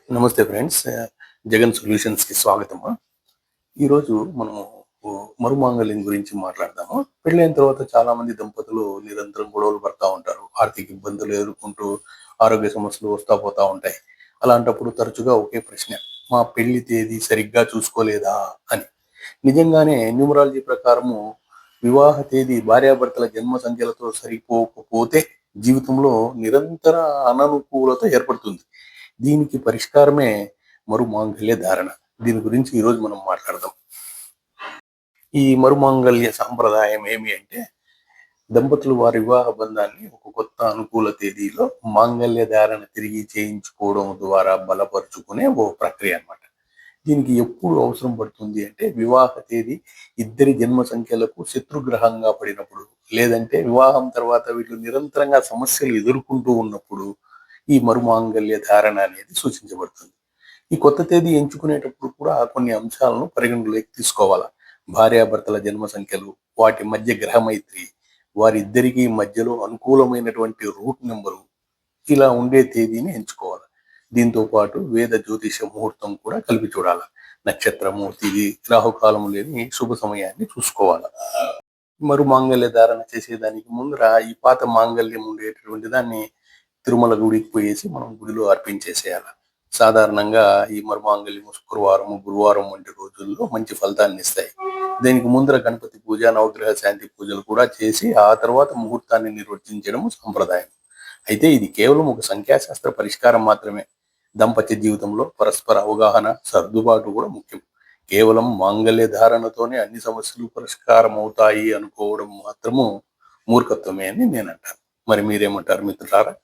నమస్తే ఫ్రెండ్స్. జగన్ సొల్యూషన్స్‌కి స్వాగతము. ఈరోజు మనము మరుమాంగల్యం గురించి మాట్లాడదాము. పెళ్ళైన తర్వాత చాలామంది దంపతులు నిరంతరం గొడవలు పడతా ఉంటారు. ఆర్థిక ఇబ్బందులు ఎదుర్కొంటూ ఆరోగ్య సమస్యలు వస్తా పోతా ఉంటాయి. అలాంటప్పుడు తరచుగా ఒకే ప్రశ్న, మా పెళ్లి తేదీ సరిగ్గా చూసుకోలేదా అని. నిజంగానే న్యూమరాలజీ ప్రకారము వివాహ తేదీ భార్యాభర్తల జన్మ సంఖ్యలతో సరిపోకపోతే జీవితంలో నిరంతర అననుకూలత ఏర్పడుతుంది. దీనికి పరిష్కారమే మరుమాంగల్య ధారణ. దీని గురించి ఈరోజు మనం మాట్లాడదాం. ఈ మరుమాంగల్య సాంప్రదాయం ఏమి అంటే, దంపతులు వారి వివాహ బంధాన్ని ఒక కొత్త అనుకూల తేదీలో మాంగల్య ధారణ తిరిగి చేయించుకోవడం ద్వారా బలపరుచుకునే ఓ ప్రక్రియ అన్నమాట. దీనికి ఎప్పుడు అవసరం పడుతుంది అంటే, వివాహ తేదీ ఇద్దరి జన్మ సంఖ్యలకు శత్రుగ్రహంగా పడినప్పుడు, లేదంటే వివాహం తర్వాత వీళ్ళు నిరంతరంగా సమస్యలు ఎదుర్కొంటూ ఉన్నప్పుడు ఈ మరుమాంగల్య ధారణ అనేది సూచించబడుతుంది. ఈ కొత్త తేదీ ఎంచుకునేటప్పుడు కూడా కొన్ని అంశాలను పరిగణలోకి తీసుకోవాలి. భార్యాభర్తల జన్మ సంఖ్యలు, వాటి మధ్య గ్రహమైత్రి, వారిద్దరికీ మధ్యలో అనుకూలమైనటువంటి రూట్ నెంబరు, ఇలా ఉండే తేదీని ఎంచుకోవాలి. దీంతో పాటు వేద జ్యోతిష ముహూర్తం కూడా కలిపి చూడాలి. నక్షత్రము, తిథి, రాహుకాలం లేని శుభ సమయాన్ని చూసుకోవాలి. మరుమాంగల్య ధారణ చేసేదానికి ముందర ఈ పాత మాంగల్యం ఉండేటటువంటి దాన్ని తిరుమల గుడికి పోయేసి మనం గుడిలో అర్పించేసేయాలి. సాధారణంగా ఈ మరుమాంగల్యం శుక్రవారం, గురువారం వంటి రోజుల్లో మంచి ఫలితాన్ని ఇస్తాయి. దీనికి ముందర గణపతి పూజ, నవగ్రహ శాంతి పూజలు కూడా చేసి ఆ తర్వాత ముహూర్తాన్ని నిర్వర్తించడం సంప్రదాయం. అయితే ఇది కేవలం ఒక సంఖ్యాశాస్త్ర పరిష్కారం మాత్రమే. దాంపత్య జీవితంలో పరస్పర అవగాహన, సర్దుబాటు కూడా ముఖ్యం. కేవలం మాంగల్య ధారణతోనే అన్ని సమస్యలు పరిష్కారం అవుతాయి అనుకోవడం మాత్రము మూర్ఖత్వమే అని నేను అంటాను. మరి మీరేమంటారు మిత్రులారా?